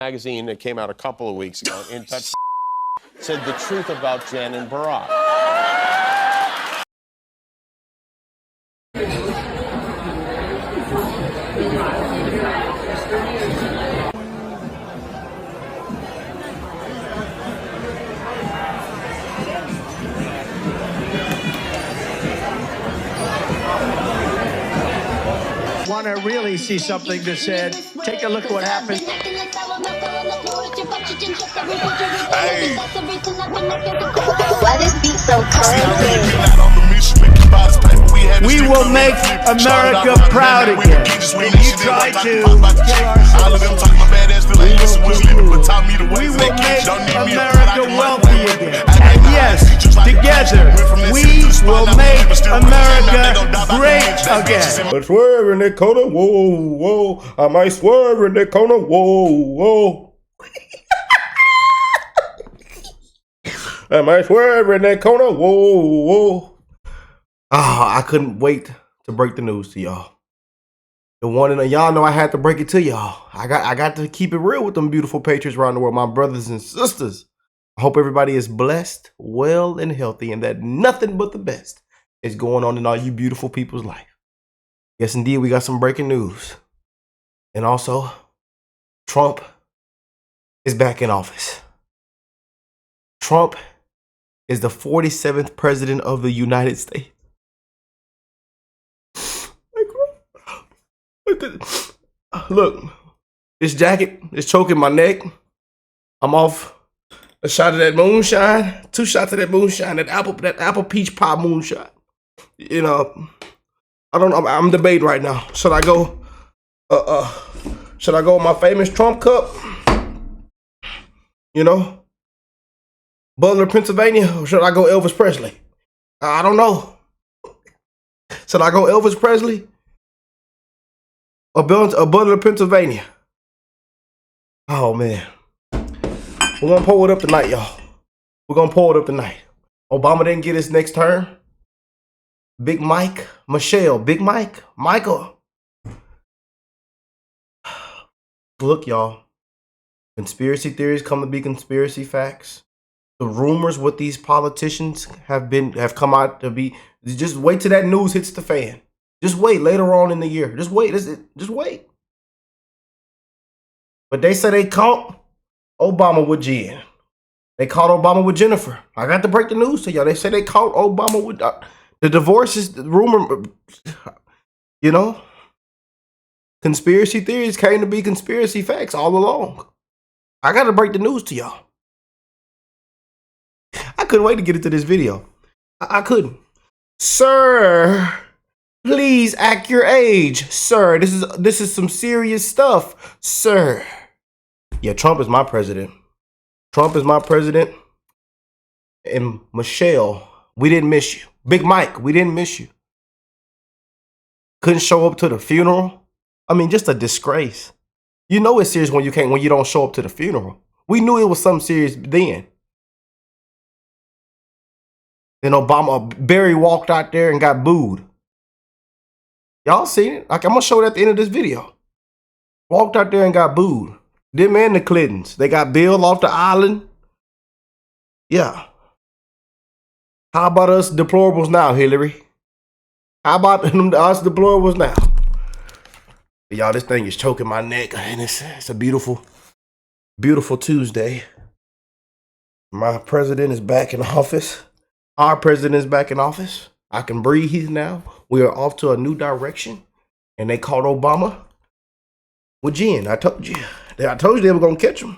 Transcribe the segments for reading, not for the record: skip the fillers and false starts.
magazine that came out a couple of weeks ago, In Touch, said the truth about Jen and Barack. Want to really see something that said, take a look at what happened. Hey. Why this beat so crazy? We will make America proud again. And you try to kill our We will make America wealthy again. And yes, together, we will make America great again. I swear in that corner, whoa, whoa. I might swerve in that corner, whoa, whoa. I might swerve in that corner, whoa, whoa. I couldn't wait to break the news to y'all. The one and y'all know I had to break it to y'all. I got to keep it real with them beautiful patriots around the world, my brothers and sisters. I hope everybody is blessed, well, and healthy, and that nothing but the best is going on in all you beautiful people's life. Yes, indeed, we got some breaking news. And also, Trump is back in office. Trump is the 47th president of the United States. Look, this jacket is choking my neck. I'm off a shot of that moonshine, 2 shots of that moonshine, that apple peach pie moonshine. You know, I don't know. I'm debating right now. Should I go with my famous Trump cup? You know, Butler, Pennsylvania, or should I go Elvis Presley? I don't know. Should I go Elvis Presley? Or Butler, Pennsylvania? Oh man. We're gonna pull it up tonight, y'all. We're gonna pull it up tonight. Obama didn't get his next term. Big Mike, Michelle, Big Mike, Michael. Look, y'all. Conspiracy theories come to be conspiracy facts. The rumors what these politicians have come out to be. Just wait till that news hits the fan. Just wait later on in the year. Just wait. Just wait. But they say they caught Obama with Jen. They caught Obama with Jennifer. I got to break the news to y'all. They say they caught Obama with the divorce is the rumor. You know, conspiracy theories came to be conspiracy facts all along. I got to break the news to y'all. I couldn't wait to get into this video. I couldn't. Sir, please act your age. Sir, this is some serious stuff. Sir. Yeah, Trump is my president. Trump is my president. And Michelle, we didn't miss you. Big Mike, we didn't miss you. Couldn't show up to the funeral. I mean, just a disgrace. You know it's serious when you don't show up to the funeral. We knew it was something serious then. Then Barry walked out there and got booed. Y'all seen it? Like, I'm gonna show it at the end of this video. Walked out there and got booed. Them and the Clintons. They got Bill off the island. Yeah. How about us deplorables now, Hillary? How about us deplorables now? Y'all, this thing is choking my neck. And it's a beautiful, beautiful Tuesday. My president is back in office. Our president is back in office. I can breathe now. We are off to a new direction. And they caught Obama with Jen. I told you. I told you they were going to catch him.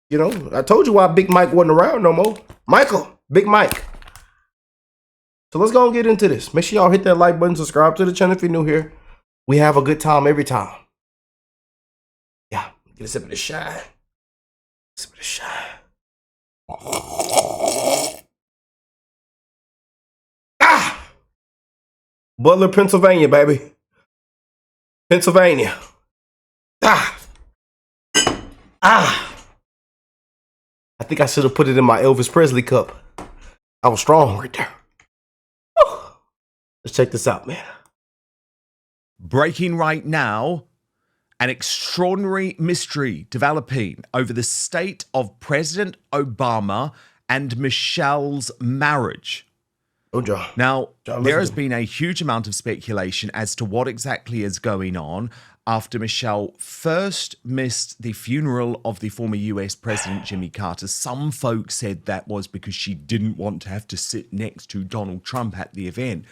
You know, I told you why Big Mike wasn't around no more. Michael, Big Mike. So let's go and get into this. Make sure y'all hit that like button, subscribe to the channel if you're new here. We have a good time every time. Yeah, get a sip of the shine. Sip of the shine. Butler, Pennsylvania, baby. Pennsylvania. I think I should have put it in my Elvis Presley cup. I was strong right there. Let's check this out, man. Breaking right now, An extraordinary mystery developing over the state of President Obama and Michelle's marriage. Oh, John. Now, John, there has listen. been a huge amount of speculation as to what exactly is going on after Michelle first missed the funeral of the former US President Jimmy Carter. Some folks said that was because she didn't want to have to sit next to Donald Trump at the event.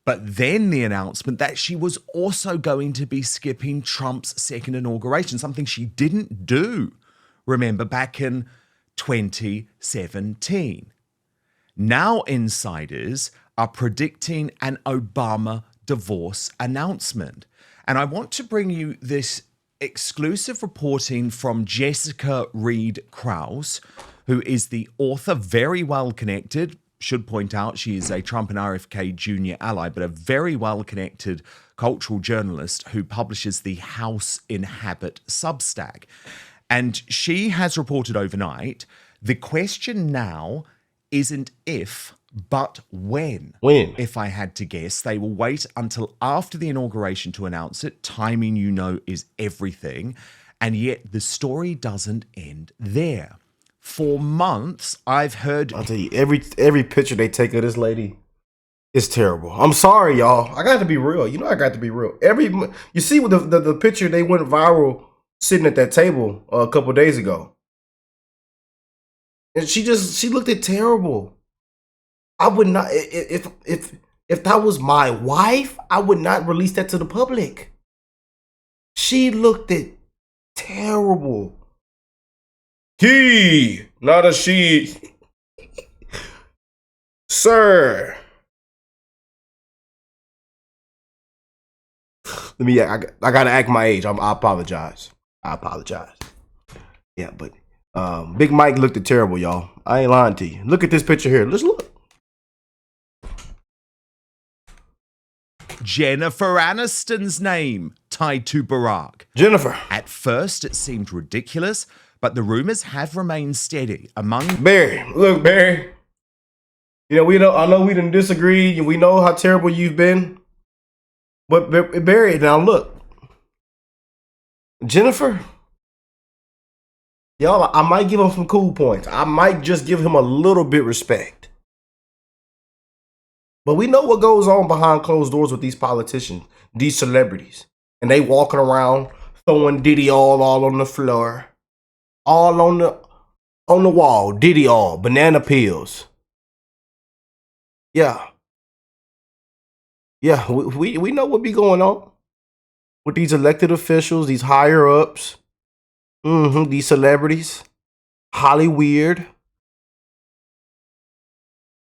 But then the announcement that she was also going to be skipping Trump's second inauguration, something she didn't do, remember, back in 2017. Now insiders are predicting an Obama divorce announcement. And I want to bring you this exclusive reporting from Jessica Reed Krause, who is the author, very well connected. Should point out she is a Trump and RFK junior ally, but a very well-connected cultural journalist who publishes the House in Habit Substack. And she has reported overnight, the question now isn't if, but when. When? If I had to guess, they will wait until after the inauguration to announce it. Timing, you know, is everything. And yet the story doesn't end there. For months, I've heard... I'll tell you, every picture they take of this lady is terrible. I'm sorry, y'all. I got to be real. You know I got to be real. You see with the picture, they went viral sitting at that table a couple of days ago. And she looked at terrible. I would not, if that was my wife, I would not release that to the public. She looked at terrible. He, not a she. Sir. I gotta act my age. I apologize. Yeah, but Big Mike looked at terrible, y'all. I ain't lying to you. Look at this picture here. Let's look. Jennifer Aniston's name tied to Barack. Jennifer. At first, it seemed ridiculous, but the rumors have remained steady among... Barry. Look, Barry. You know, I know we didn't disagree. We know how terrible you've been. But Barry, now look. Jennifer. Y'all, I might give him some cool points. I might just give him a little bit respect. But we know what goes on behind closed doors with these politicians, these celebrities. And they walking around throwing Diddy all on the floor. All on the wall. Diddy all. Banana peels. Yeah. Yeah, we know what be going on with these elected officials, these higher ups, these celebrities, Hollyweird.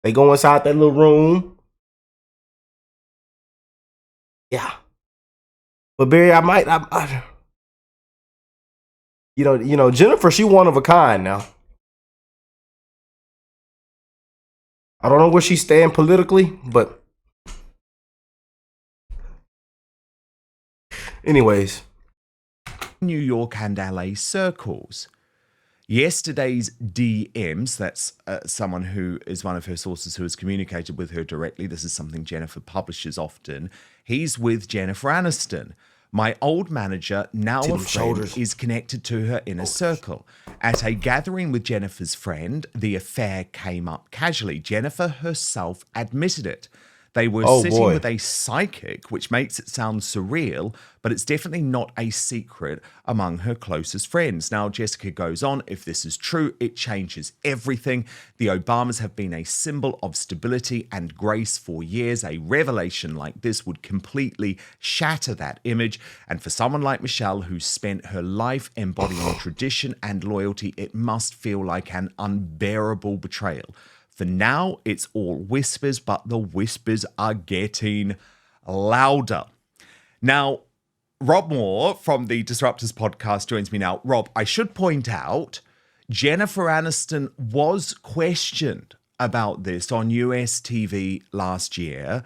They go inside that little room. Yeah, but Barry, I you know, Jennifer, she one of a kind now. I don't know where she stand politically, but anyways. New York and LA circles. Yesterday's DMs, that's someone who is one of her sources who has communicated with her directly. This is something Jennifer publishes often. He's with Jennifer Aniston. My old manager, now a friend, is connected to her inner circle. At a gathering with Jennifer's friend, the affair came up casually. Jennifer herself admitted it. They were sitting with a psychic, which makes it sound surreal, but it's definitely not a secret among her closest friends. Now, Jessica goes on, if this is true, it changes everything. The Obamas have been a symbol of stability and grace for years. A revelation like this would completely shatter that image. And for someone like Michelle, who spent her life embodying tradition and loyalty, it must feel like an unbearable betrayal. For now, it's all whispers, but the whispers are getting louder. Now, Rob Moore from the Disruptors podcast joins me now. Rob, I should point out, Jennifer Aniston was questioned about this on US TV last year,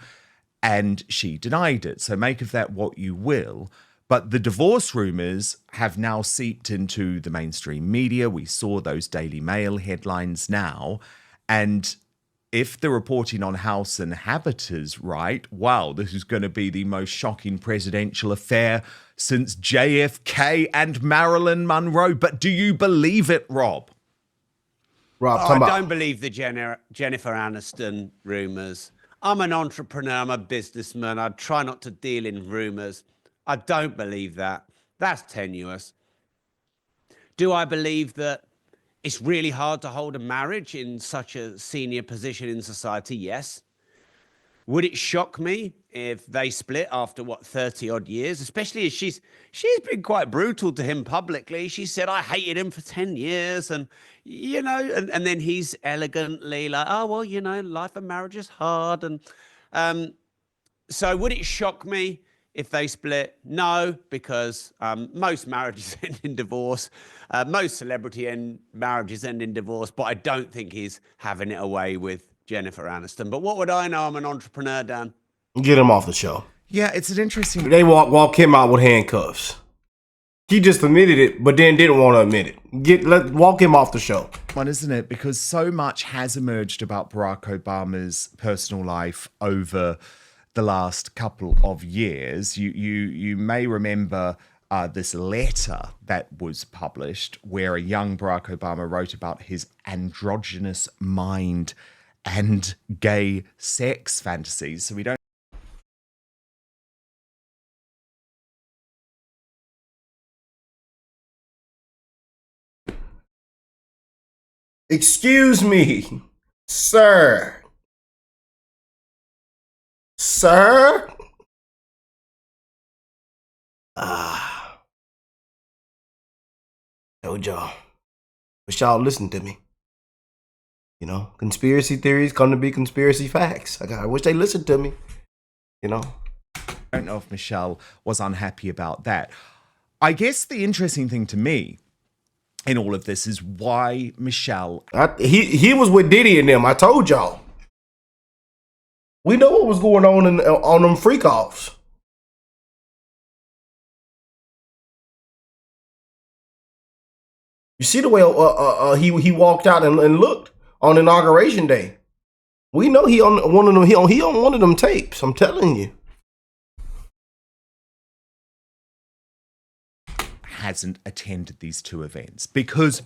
and she denied it. So make of that what you will. But the divorce rumors have now seeped into the mainstream media. We saw those Daily Mail headlines now. And if the reporting on House Inhabit is right, wow, this is going to be the most shocking presidential affair since JFK and Marilyn Monroe. But do you believe it, Rob? Rob, I come on. don't believe the Jennifer Aniston rumours. I'm an entrepreneur. I'm a businessman. I try not to deal in rumours. I don't believe that. That's tenuous. Do I believe that it's really hard to hold a marriage in such a senior position in society? Yes. Would it shock me if they split after, what, 30 odd years? Especially as she's been quite brutal to him publicly. She said, I hated him for 10 years. And, you know, and then he's elegantly like, oh, well, you know, life of marriage is hard. And so would it shock me if they split? No, because most marriages end in divorce. Most celebrity marriages end in divorce. But I don't think he's having it away with Jennifer Aniston. But what would I know? I'm an entrepreneur, Dan. Get him off the show. Yeah, it's an interesting... They walk him out with handcuffs. He just admitted it, but then didn't want to admit it. Walk him off the show. one, isn't it? Because so much has emerged about Barack Obama's personal life over the last couple of years. You may remember this letter that was published where a young Barack Obama wrote about his androgynous mind and gay sex fantasies. So we don't. Excuse me, sir. Sir? Told y'all. Wish y'all listen to me. You know, conspiracy theories come to be conspiracy facts. I wish they listened to me. You know? I don't know if Michelle was unhappy about that. I guess the interesting thing to me in all of this is why Michelle... He was with Diddy and them. I told y'all. We know what was going on them freak offs. You see the way he walked out and looked on inauguration day. We know he on one of them. He on one of them tapes. I'm telling you. Hasn't attended these two events, because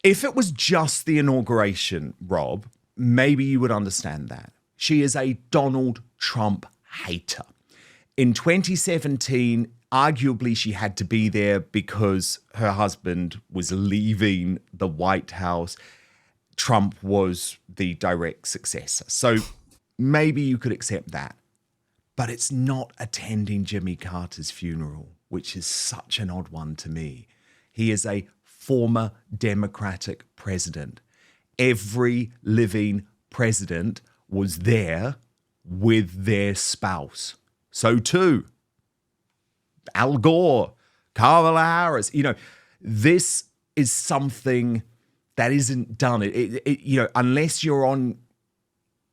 if it was just the inauguration, Rob, maybe you would understand that. She is a Donald Trump hater. In 2017, arguably she had to be there because her husband was leaving the White House. Trump was the direct successor. So maybe you could accept that. But it's not attending Jimmy Carter's funeral, which is such an odd one to me. He is a former Democratic president. Every living president was there with their spouse. So too, Al Gore, Kamala Harris. You know, this is something that isn't done. You know, unless you're on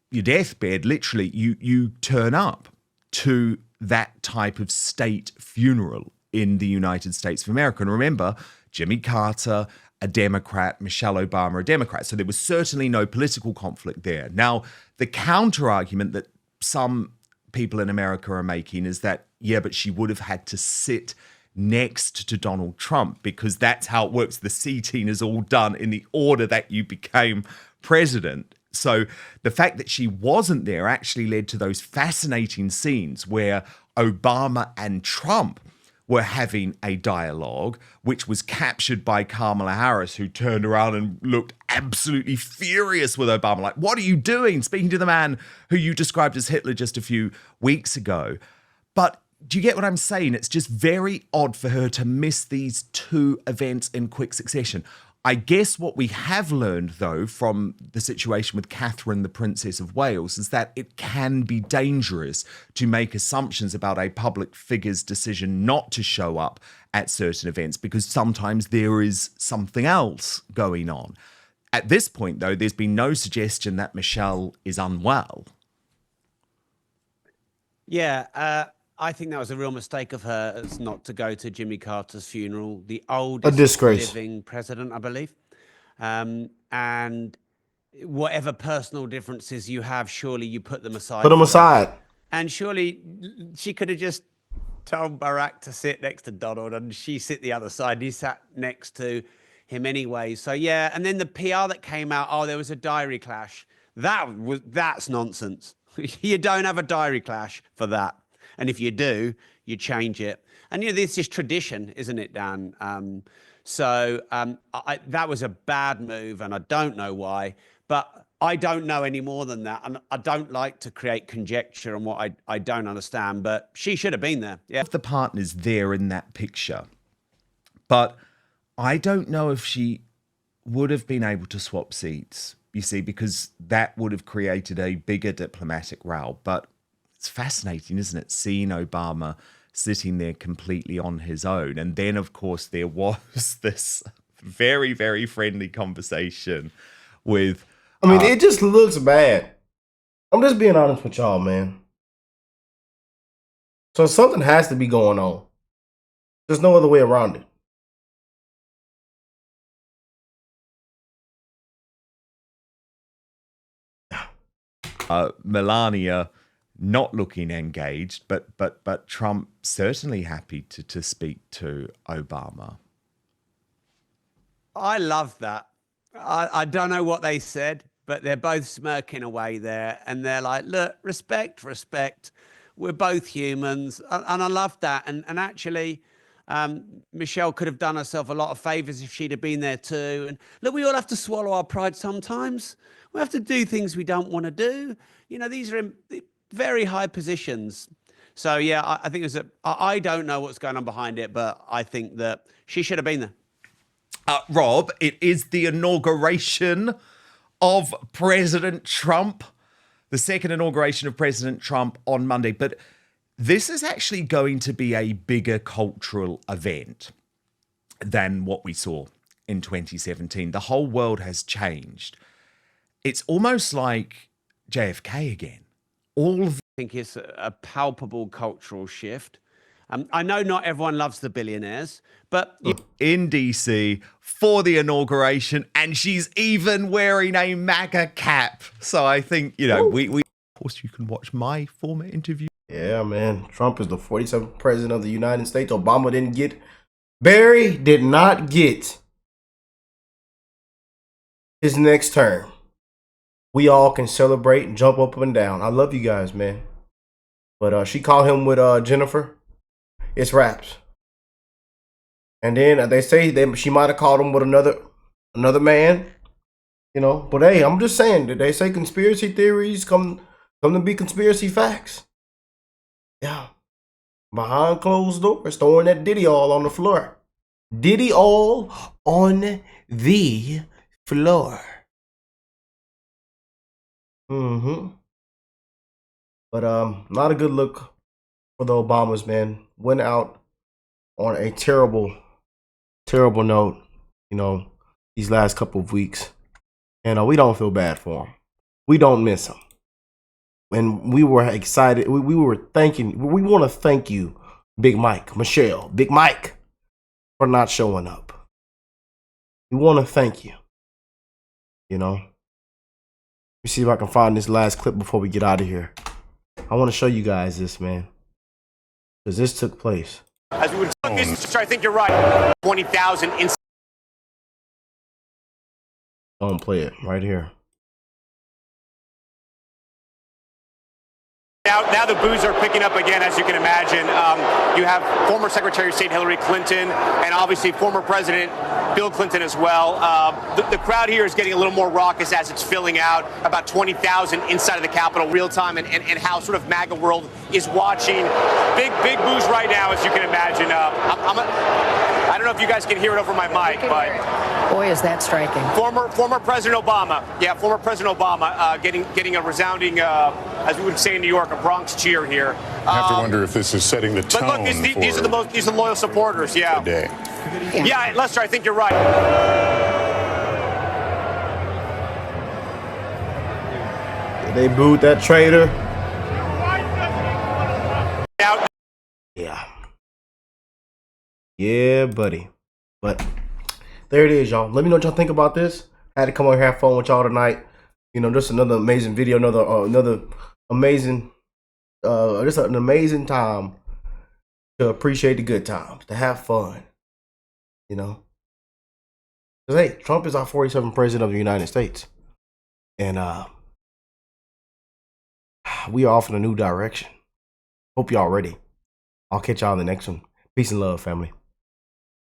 your deathbed, literally, you turn up to that type of state funeral in the United States of America. And remember, Jimmy Carter, a Democrat, Michelle Obama, a Democrat. So there was certainly no political conflict there. Now, the counter argument that some people in America are making is that, yeah, but she would have had to sit next to Donald Trump because that's how it works. The seating is all done in the order that you became president. So the fact that she wasn't there actually led to those fascinating scenes where Obama and Trump were having a dialogue, which was captured by Kamala Harris, who turned around and looked absolutely furious with Obama. Like, what are you doing? Speaking to the man who you described as Hitler just a few weeks ago. But do you get what I'm saying? It's just very odd for her to miss these two events in quick succession. I guess what we have learned, though, from the situation with Catherine, the Princess of Wales, is that it can be dangerous to make assumptions about a public figure's decision not to show up at certain events because sometimes there is something else going on. At this point, though, there's been no suggestion that Michelle is unwell. Yeah, I think that was a real mistake of hers not to go to Jimmy Carter's funeral, the oldest disgrace. living president, I believe. And whatever personal differences you have, surely you put them aside. Put them for that. aside. And surely she could have just told Barack to sit next to Donald and she sit the other side. He sat next to him anyway. So yeah, and then the PR that came out, oh, there was a diary clash. That's nonsense. You don't have a diary clash for that. And if you do, you change it. And you know, this is tradition, isn't it, Dan? That was a bad move, and I don't know why, but I don't know any more than that. And I don't like to create conjecture on what I don't understand, but she should have been there. Yeah. The partner's there in that picture, but I don't know if she would have been able to swap seats, you see, because that would have created a bigger diplomatic row. But it's fascinating, isn't it, seeing Obama sitting there completely on his own. And then, of course, there was this very, very friendly conversation with... I mean, it just looks bad. I'm just being honest with y'all, man. So something has to be going on. There's no other way around it. Melania not looking engaged, but Trump certainly happy to speak to Obama. I love that. I don't know what they said, but they're both smirking away there. And they're like, look, respect. We're both humans. And I love that. And actually, Michelle could have done herself a lot of favors if she'd have been there too. And look, we all have to swallow our pride sometimes. We have to do things we don't want to do. You know, these are in very high positions. So, yeah, I think I don't know what's going on behind it, but I think that she should have been there. Rob, it is the inauguration of President Trump, the second inauguration of President Trump on Monday. But this is actually going to be a bigger cultural event than what we saw in 2017. The whole world has changed. It's almost like JFK again. I think it's a palpable cultural shift. I know not everyone loves the billionaires, but... In DC for the inauguration, and she's even wearing a MAGA cap. So I think, you know, we of course, you can watch my former interview. Yeah, man. Trump is the 47th president of the United States. Obama didn't get... Barry did not get his next term. We all can celebrate and jump up and down. I love you guys, man. But she called him with Jennifer. It's raps. And then they say she might have called him with another man. You know, but hey, I'm just saying that they say conspiracy theories come to be conspiracy facts. Yeah. Behind closed doors, throwing that Diddy all on the floor. Diddy all on the floor. But not a good look for the Obamas, man. Went out on a terrible note, you know, these last couple of weeks. And we don't feel bad for him. We don't miss him. And we were excited. We want to thank you, Big Mike, Michelle, Big Mike, for not showing up. We want to thank you. You know. Let me see if I can find this last clip before we get out of here. I want to show you guys this, man. Because this took place. As we would I think you're right. 20,000 in. Don't play it right here. Now the boos are picking up again, as you can imagine. You have former Secretary of State Hillary Clinton and obviously former President Bill Clinton as well. The crowd here is getting a little more raucous as it's filling out. About 20,000 inside of the Capitol real time, and how sort of MAGA world is watching. Big boos right now, as you can imagine. I don't know if you guys can hear it over my mic, but... Boy, is that striking. Former President Obama. Yeah, former President Obama getting a resounding, as we would say in New York, a Bronx cheer here. I have to wonder if this is setting the tone. But look, these are the loyal supporters. Yeah. The day. Yeah, Lester, I think you're right. They booed that traitor. Yeah, buddy. But there it is, y'all. Let me know what y'all think about this. I had to come over here and have fun with y'all tonight. You know, just another amazing video, another amazing, just an amazing time to appreciate the good times, to have fun. You know, because hey, Trump is our 47th president of the United States, and we are off in a new direction. Hope y'all ready. I'll catch y'all in the next one. Peace and love, family.